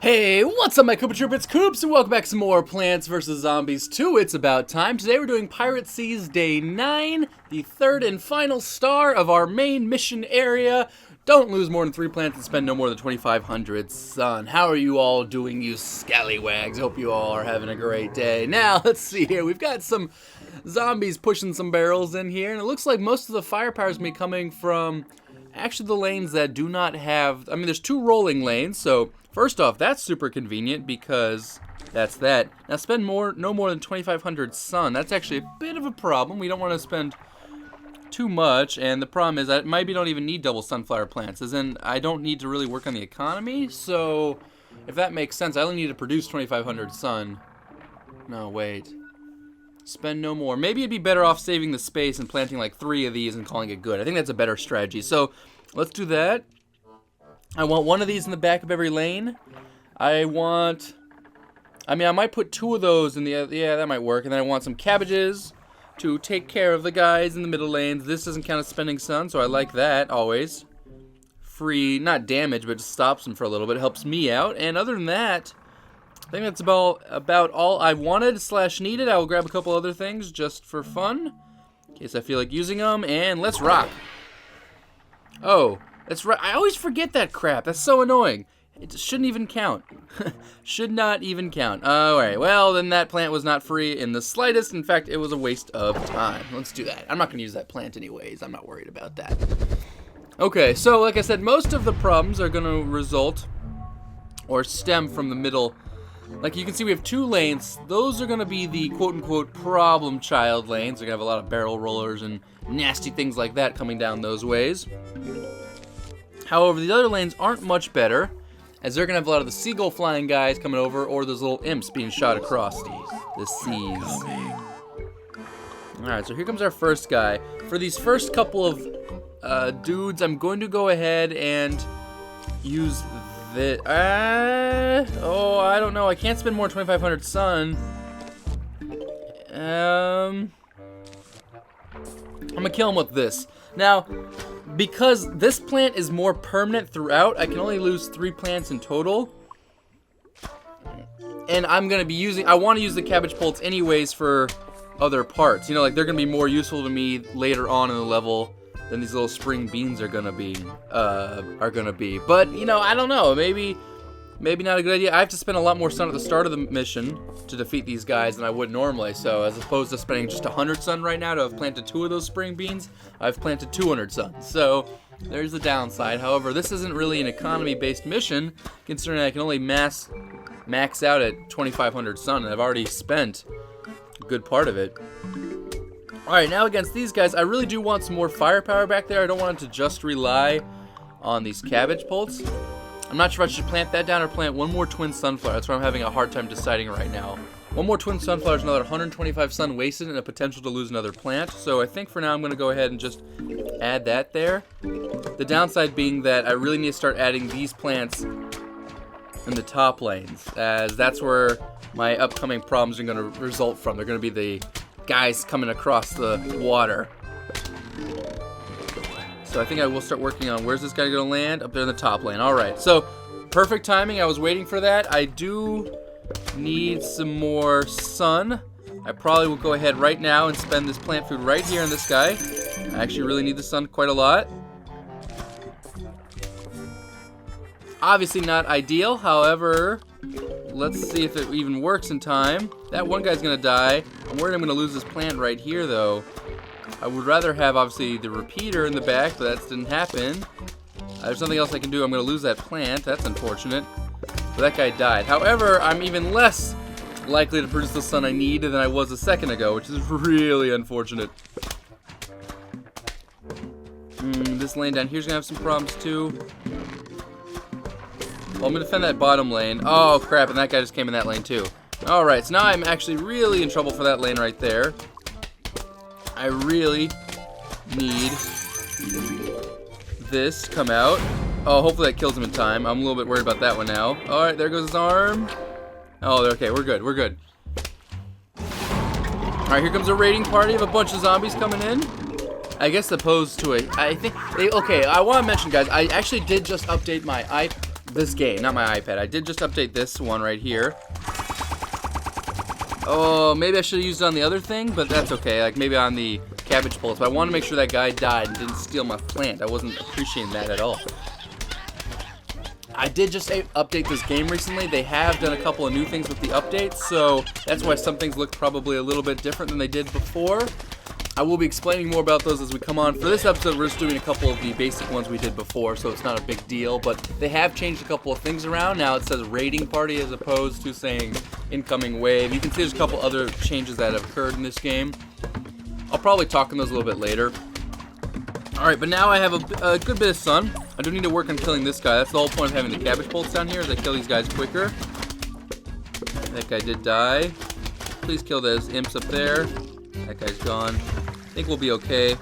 Hey, what's up my Koopa Troop? It's Koops and welcome back to some more Plants vs. Zombies 2. It's about time. Today we're doing Pirate Seas Day 9, the third and final star of our main mission area. Don't lose more than 3 plants and spend no more than 2,500 sun. How are you all doing, you scallywags? Hope you all are having a great day. Now, let's see here. We've got some zombies pushing some barrels in here, and it looks like most of the firepower is going to be coming from actually the lanes that do not have... I mean, there's 2 rolling lanes, so... First off, that's super convenient because that's that. Now spend no more than 2,500 sun. That's actually a bit of a problem. We don't want to spend too much, and the problem is I maybe don't even need double sunflower plants, as in I don't need to really work on the economy, so if that makes sense, I only need to produce 2,500 sun. No, wait. Spend no more. Maybe it'd be better off saving the space and planting like 3 of these and calling it good. I think that's a better strategy. So let's do that. I want 1 of these in the back of every lane. I might put 2 of those in the, yeah, that might work. And then I want some cabbages to take care of the guys in the middle lanes. This doesn't count as spending sun, so I like that always. Free, not damage, but just stops them for a little bit. It helps me out. And other than that, I think that's about all I wanted / needed. I will grab a couple other things just for fun, in case I feel like using them. And let's rock. Oh. That's right. I always forget that crap. That's so annoying. It shouldn't even count. Should not even count. Alright, well, then that plant was not free in the slightest. In fact, it was a waste of time. Let's do that. I'm not going to use that plant anyways. I'm not worried about that. Okay, so like I said, most of the problems are going to result or stem from the middle. Like you can see, we have 2 lanes. Those are going to be the quote-unquote problem child lanes. They're going to have a lot of barrel rollers and nasty things like that coming down those ways. However, the other lanes aren't much better, as they're going to have a lot of the seagull flying guys coming over, or those little imps being shot across the seas. Alright, so here comes our first guy. For these first couple of dudes, I'm going to go ahead and use this. Oh, I don't know. I can't spend more than 2,500 sun. I'm going to kill him with this. Now... because this plant is more permanent throughout, I can only lose 3 plants in total. And I'm going to be using... I want to use the cabbage pults anyways for other parts. You know, like, they're going to be more useful to me later on in the level than these little spring beans are going to be. But, you know, I don't know. Maybe not a good idea. I have to spend a lot more sun at the start of the mission to defeat these guys than I would normally. So as opposed to spending just 100 sun right now to have planted 2 of those spring beans, I've planted 200 sun. So there's the downside. However, this isn't really an economy-based mission, considering I can only max out at 2,500 sun, and I've already spent a good part of it. Alright, now against these guys, I really do want some more firepower back there. I don't want it to just rely on these cabbage pults. I'm not sure if I should plant that down or plant 1 more twin sunflower. That's what I'm having a hard time deciding right now. 1 more twin sunflower is another 125 sun wasted and a potential to lose another plant. So I think for now I'm going to go ahead and just add that there. The downside being that I really need to start adding these plants in the top lanes, as that's where my upcoming problems are going to result from. They're going to be the guys coming across the water. So I think I will start working on where's this guy going to land? Up there in the top lane. Alright, so perfect timing. I was waiting for that. I do need some more sun. I probably will go ahead right now and spend this plant food right here on this guy. I actually really need the sun quite a lot. Obviously not ideal. However, let's see if it even works in time. That one guy's going to die. I'm worried I'm going to lose this plant right here, though. I would rather have, obviously, the repeater in the back, but that didn't happen. There's nothing else I can do. I'm going to lose that plant. That's unfortunate. But that guy died. However, I'm even less likely to produce the sun I need than I was a second ago, which is really unfortunate. This lane down here is going to have some problems, too. Well, I'm going to defend that bottom lane. Oh, crap, and that guy just came in that lane, too. Alright, so now I'm actually really in trouble for that lane right there. I really need this to come out. Oh, hopefully that kills him in time. I'm a little bit worried about that one now. Alright, there goes his arm. Oh, okay, we're good, we're good. Alright, here comes a raiding party of a bunch of zombies coming in. I guess opposed to a... I think... okay, I want to mention, guys, I actually did just update my this game, not my iPad. I did just update this one right here. Oh, maybe I should have used it on the other thing, but that's okay. Like maybe on the cabbage pulse. But I want to make sure that guy died and didn't steal my plant. I wasn't appreciating that at all. I did just update this game recently. They have done a couple of new things with the updates, so that's why some things look probably a little bit different than they did before. I will be explaining more about those as we come on. For this episode, we're just doing a couple of the basic ones we did before, so it's not a big deal. But they have changed a couple of things around. Now it says raiding party as opposed to saying incoming wave. You can see there's a couple other changes that have occurred in this game. I'll probably talk on those a little bit later. Alright, but now I have a good bit of sun. I do need to work on killing this guy. That's the whole point of having the cabbage bolts down here, is I kill these guys quicker. That guy did die. Please kill those imps up there. That guy's gone. I think we'll be okay.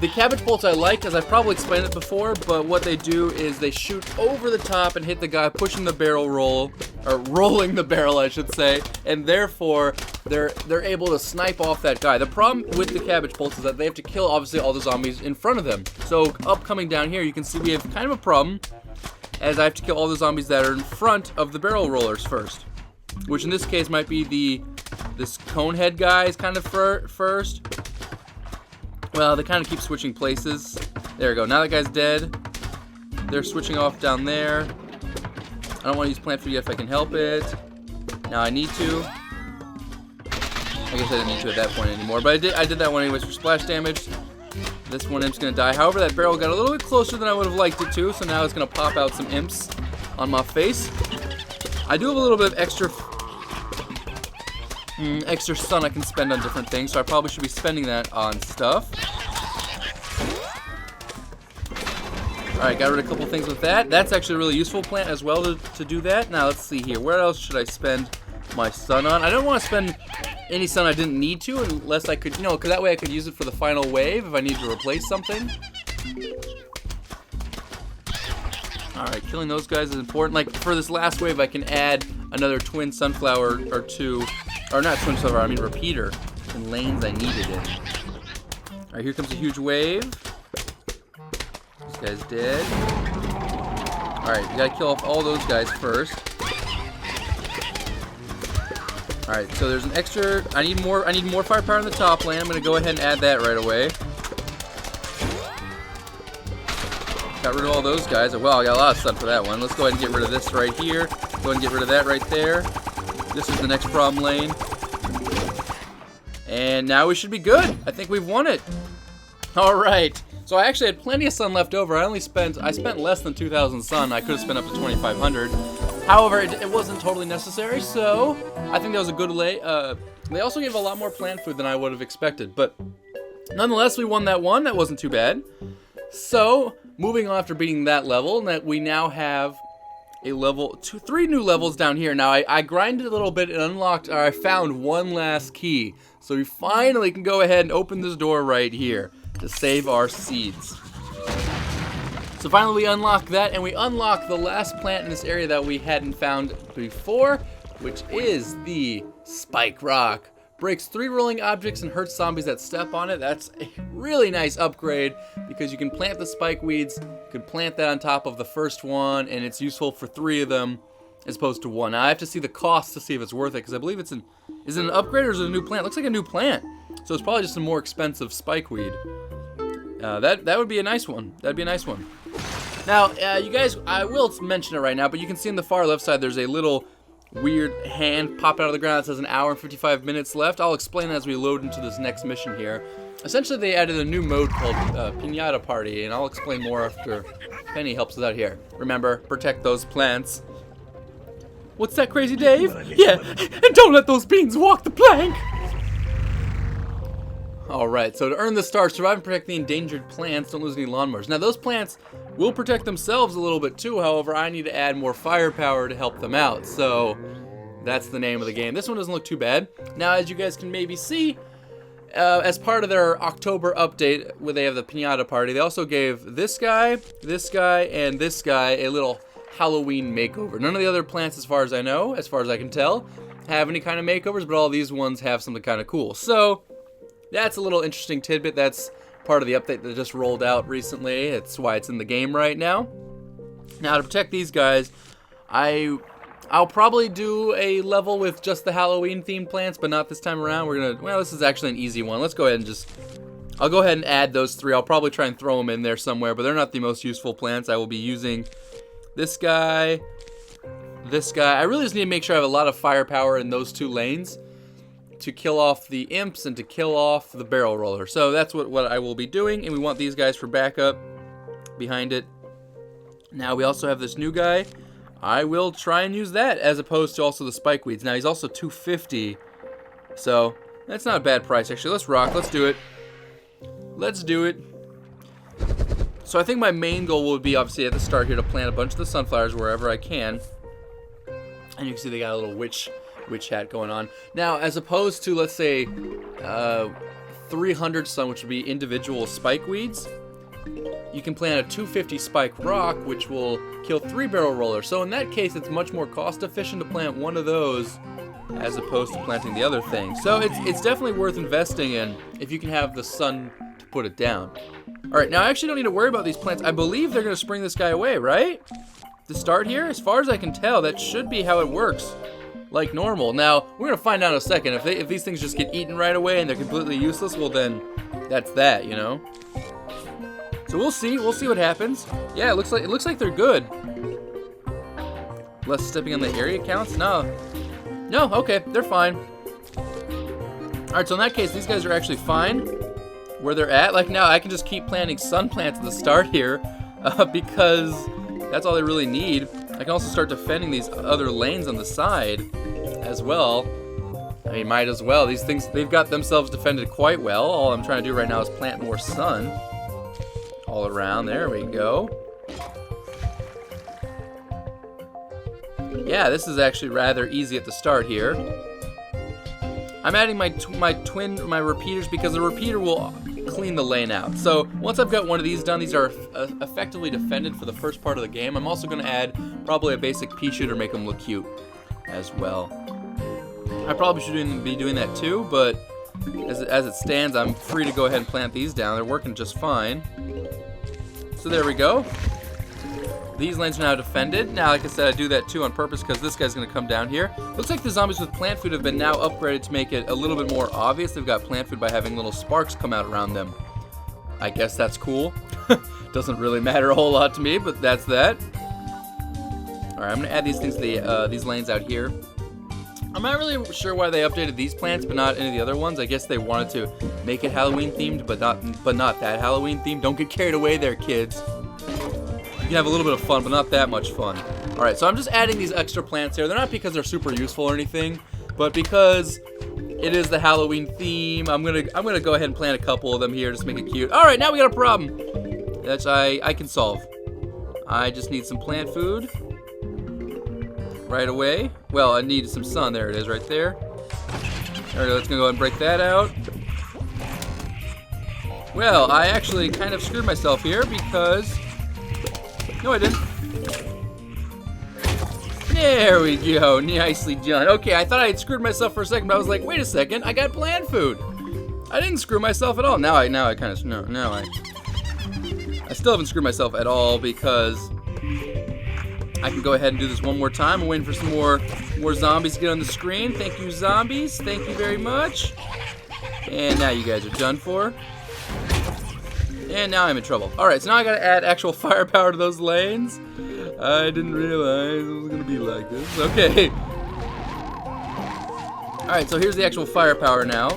The cabbage bolts I like, as I've probably explained it before, but what they do is they shoot over the top and hit the guy pushing the barrel roll, or rolling the barrel I should say, and therefore they're able to snipe off that guy. The problem with the cabbage bolts is that they have to kill obviously all the zombies in front of them. So coming down here you can see we have kind of a problem, as I have to kill all the zombies that are in front of the barrel rollers first. Which in this case might be this cone head guy is kind of first. Well, they kind of keep switching places. There we go. Now that guy's dead. They're switching off down there. I don't want to use plant food yet if I can help it. Now I need to. I guess I didn't need to at that point anymore. But I did that one anyways for splash damage. This one imp's going to die. However, that barrel got a little bit closer than I would have liked it to. So now it's going to pop out some imps on my face. I do have a little bit of extra sun I can spend on different things, so I probably should be spending that on stuff. Alright, got rid of a couple things with that. That's actually a really useful plant as well to do that. Now, let's see here. Where else should I spend my sun on? I don't want to spend any sun I didn't need to, unless I could, you know, because that way I could use it for the final wave if I need to replace something. Alright, killing those guys is important. Like, for this last wave, I can add another twin sunflower or two. Or not twin sunflower, I mean repeater. In lanes I need it in. Alright, here comes a huge wave. This guy's dead. Alright, we gotta kill off all those guys first. Alright, so there's an extra... I need more firepower in the top lane. I'm gonna go ahead and add that right away. Got rid of all those guys. Well, I got a lot of stuff for that one. Let's go ahead and get rid of this right here. Go ahead and get rid of that right there. This is the next problem lane. And now we should be good. I think we've won it. Alright. So I actually had plenty of sun left over. I spent less than 2,000 sun. I could have spent up to 2,500. However, it wasn't totally necessary, so I think that was a good lay. They also gave a lot more plant food than I would have expected. But nonetheless, we won that one. That wasn't too bad. So, moving on after beating that level, that we now have a level, 3 new levels down here. Now, I grinded a little bit and unlocked, or I found one last key. So we finally can go ahead and open this door right here to save our seeds. So finally we unlock that, and we unlock the last plant in this area that we hadn't found before, which is the Spike Rock. Breaks 3 rolling objects and hurts zombies that step on it. That's a really nice upgrade because you can plant the spike weeds, you can plant that on top of the first one, and it's useful for 3 of them as opposed to 1. Now I have to see the cost to see if it's worth it because I believe is it an upgrade or is it a new plant? It looks like a new plant. So it's probably just a more expensive spike weed. That would be a nice one. That'd be a nice one. Now, you guys, I will mention it right now, but you can see on the far left side there's a little weird hand pop out of the ground that says an hour and 55 minutes left. I'll explain as we load into this next mission here. Essentially, they added a new mode called Pinata Party, and I'll explain more after Penny helps us out here. Remember, protect those plants. What's that, Crazy Dave? Yeah, and don't let those beans walk the plank! Alright, so to earn the star, survive and protect the endangered plants, don't lose any lawnmowers. Now, those plants will protect themselves a little bit too, however, I need to add more firepower to help them out, so that's the name of the game. This one doesn't look too bad. Now, as you guys can maybe see, as part of their October update, where they have the Pinata Party, they also gave this guy, and this guy a little Halloween makeover. None of the other plants, as far as I know, as far as I can tell, have any kind of makeovers, but all these ones have something kind of cool. So, that's a little interesting tidbit. That's part of the update that just rolled out recently. It's why it's in the game right now. Now, to protect these guys, I'll probably do a level with just the Halloween-themed plants, but not this time around. Well, this is actually an easy one. Let's go ahead and I'll go ahead and add those 3. I'll probably try and throw them in there somewhere, but they're not the most useful plants. I will be using this guy, this guy. I really just need to make sure I have a lot of firepower in those 2 lanes to kill off the imps and to kill off the barrel roller. So that's what I will be doing, and we want these guys for backup behind it. Now we also have this new guy. I will try and use that as opposed to also the spike weeds. Now he's also 250, so that's not a bad price actually. Let's rock. Let's do it. Let's do it. So I think my main goal would be obviously at the start here to plant a bunch of the sunflowers wherever I can. And you can see they got a little witch hat going on. Now as opposed to, let's say 300 sun, which would be individual spike weeds, you can plant a 250 spike rock, which will kill 3 barrel rollers. So in that case, it's much more cost efficient to plant one of those as opposed to planting the other thing. So it's definitely worth investing in if you can have the sun to put it down. All right, now I actually don't need to worry about these plants. I believe they're going to spring this guy away, right? To start here, as far as I can tell, that should be how it works, like normal. Now we're going to find out in a second. If these things just get eaten right away and they're completely useless, well then that's that, you know. So we'll see what happens. Yeah, it looks like they're good. Less stepping on the area counts? No, okay, they're fine. All right, so in that case, these guys are actually fine where they're at. Like now, I can just keep planting sun plants at the start here because that's all they really need. I can also start defending these other lanes on the side as well. I mean, might as well. These things, they've got themselves defended quite well. All I'm trying to do right now is plant more sun all around. There we go. Yeah, this is actually rather easy at the start here. I'm adding my repeaters because the repeater will clean the lane out. So once I've got one of these done, these are effectively defended for the first part of the game. I'm also going to add probably a basic pea shooter, make them look cute as well. I probably should be doing that too, but as it stands, I'm free to go ahead and plant these down. They're working just fine. So there we go. These lanes are now defended. Now, like I said, I do that too on purpose because this guy's going to come down here. Looks like the zombies with plant food have been now upgraded to make it a little bit more obvious. They've got plant food by having little sparks come out around them. I guess that's cool. Doesn't really matter a whole lot to me, but that's that. All right, I'm going to add these things to these lanes out here. I'm not really sure why they updated these plants, but not any of the other ones. I guess they wanted to make it Halloween themed, but not that Halloween themed. Don't get carried away there, kids. You can have a little bit of fun, but not that much fun. All right, so I'm just adding these extra plants here. They're not because they're super useful or anything, but because it is the Halloween theme. I'm gonna go ahead and plant a couple of them here, just make it cute. All right, now we got a problem that I can solve. I just need some plant food right away. Well, I need some sun. There it is, right there. All right, let's go ahead and break that out. Well, I actually kind of screwed myself here because... No, I didn't. There we go. Nicely done. Okay, I thought I had screwed myself for a second, but I was like, wait a second. I got plant food. I didn't screw myself at all. Now I kind of... No, I still haven't screwed myself at all because I can go ahead and do this one more time. I'm waiting for some more zombies to get on the screen. Thank you, zombies. Thank you very much. And now you guys are done for. And now I'm in trouble. Alright, so now I gotta add actual firepower to those lanes. I didn't realize it was gonna be like this. Okay. Alright, so here's the actual firepower now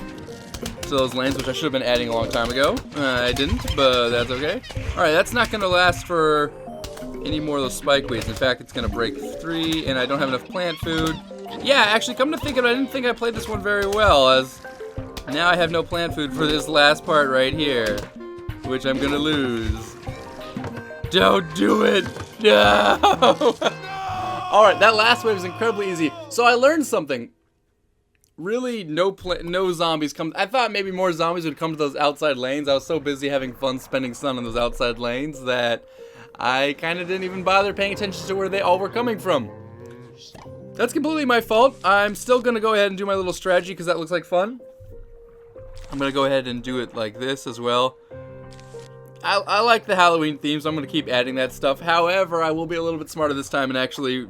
to those lanes, which I should have been adding a long time ago. I didn't, but that's okay. Alright, that's not gonna last for any more of those spike weeds. In fact, it's gonna break 3, and I don't have enough plant food. Yeah, actually, come to think of it, I didn't think I played this one very well, as now I have no plant food for this last part right here, which I'm gonna lose. Don't do it! No! Alright, that last wave is incredibly easy. So I learned something. Really, no zombies come. I thought maybe more zombies would come to those outside lanes. I was so busy having fun spending sun on those outside lanes that I kind of didn't even bother paying attention to where they all were coming from. That's completely my fault. I'm still gonna go ahead and do my little strategy because that looks like fun. I'm gonna go ahead and do it like this as well. I like the Halloween theme, so I'm going to keep adding that stuff. However, I will be a little bit smarter this time and actually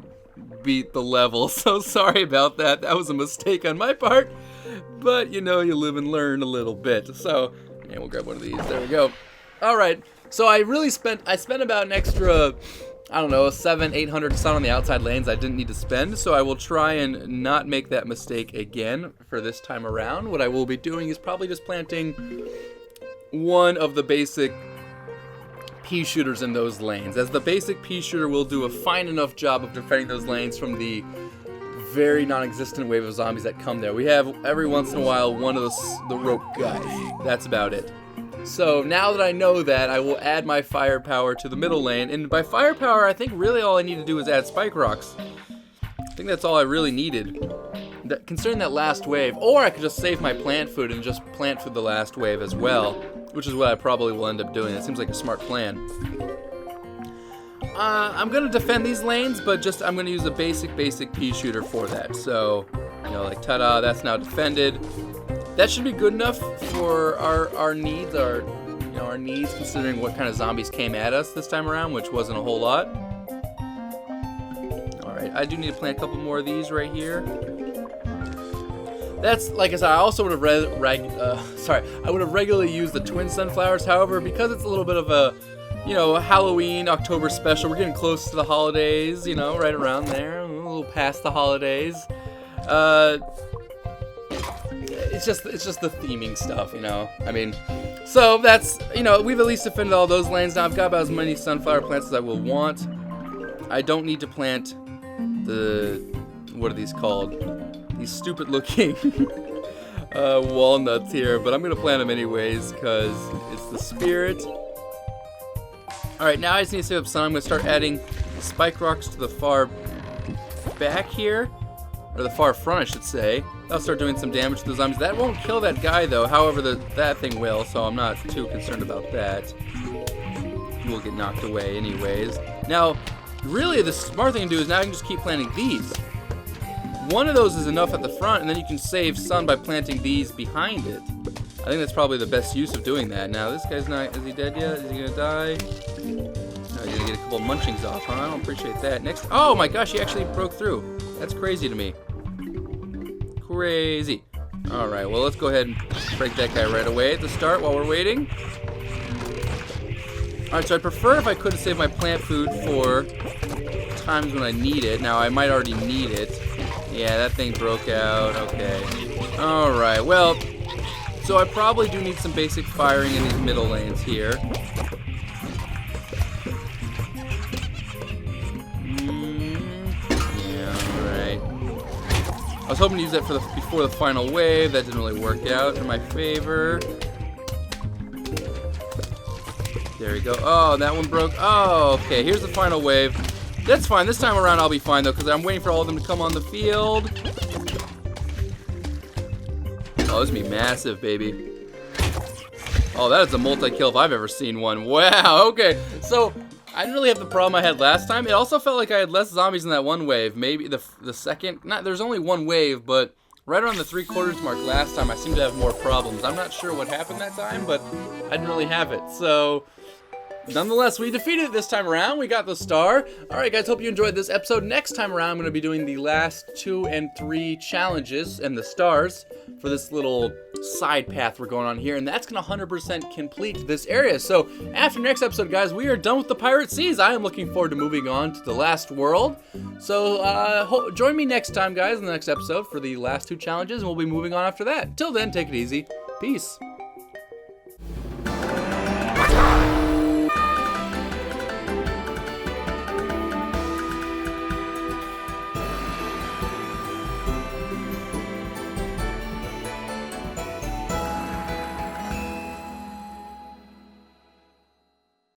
beat the level. So sorry about that. That was a mistake on my part. But, you know, you live and learn a little bit. So, yeah, we'll grab one of these. There we go. All right. So I spent about an extra, I don't know, 700-800 sun on the outside lanes I didn't need to spend. So I will try and not make that mistake again for this time around. What I will be doing is probably just planting one of the basic pea shooters in those lanes, as the basic pea shooter will do a fine enough job of defending those lanes from the very non-existent wave of zombies that come there. We have every once in a while one of the rope guys. That's about it. So now that I know that, I will add my firepower to the middle lane, and by firepower I think really all I need to do is add spike rocks. I think that's all I really needed. Considering that last wave, or I could just save my plant food and just plant food the last wave as well, which is what I probably will end up doing. That seems like a smart plan. I'm going to defend these lanes, but I'm going to use a basic pea shooter for that. So, you know, like, ta-da, that's now defended. That should be good enough for our needs, our needs, considering what kind of zombies came at us this time around, which wasn't a whole lot. All right, I do need to plant a couple more of these right here. That's, like I said, I also would have I would have regularly used the twin sunflowers. However, because it's a little bit of a, you know, Halloween, October special, we're getting close to the holidays, you know, right around there, a little past the holidays. It's just the theming stuff, you know. I mean, so that's, you know, we've at least defended all those lanes. Now I've got about as many sunflower plants as I will want. I don't need to plant what are these called? These stupid looking walnuts here, but I'm gonna plant them anyways because it's the spirit. Alright, now I just need to save up sun. I'm gonna start adding spike rocks to the far back here, or the far front I should say. That'll start doing some damage to the zombies. That won't kill that guy though, however that thing will, so I'm not too concerned about that. He will get knocked away anyways. Now, really the smart thing to do is now I can just keep planting these. One of those is enough at the front, and then you can save sun by planting these behind it. I think that's probably the best use of doing that. Now, this guy's not, is he dead yet? Is he gonna die? No, he's gonna get a couple munchings off, huh? I don't appreciate that. Next, oh my gosh, he actually broke through. That's crazy to me. Crazy. All right, well, let's go ahead and break that guy right away at the start while we're waiting. All right, so I'd prefer if I could save my plant food for times when I need it. Now, I might already need it. Yeah, that thing broke out. Okay. Alright, well, so I probably do need some basic firing in these middle lanes here. Yeah, alright. I was hoping to use that before the final wave. That didn't really work out in my favor. There we go. Oh, that one broke. Oh, okay. Here's the final wave. That's fine. This time around I'll be fine though, because I'm waiting for all of them to come on the field. Oh, this is gonna be massive, baby. Oh, that is a multi-kill if I've ever seen one. Wow, okay. So, I didn't really have the problem I had last time. It also felt like I had less zombies in that one wave. Maybe the second, there's only one wave, but right around the 3/4 mark last time I seemed to have more problems. I'm not sure what happened that time, but I didn't really have it. So, nonetheless, we defeated it this time around. We got the star. Alright guys, hope you enjoyed this episode. Next time around, I'm going to be doing the last 2 and 3 challenges and the stars for this little side path we're going on here. And that's going to 100% complete this area. So after next episode, guys, we are done with the Pirate Seas. I am looking forward to moving on to the last world. So join me next time, guys, in the next episode for the last 2 challenges. And we'll be moving on after that. Till then, take it easy. Peace.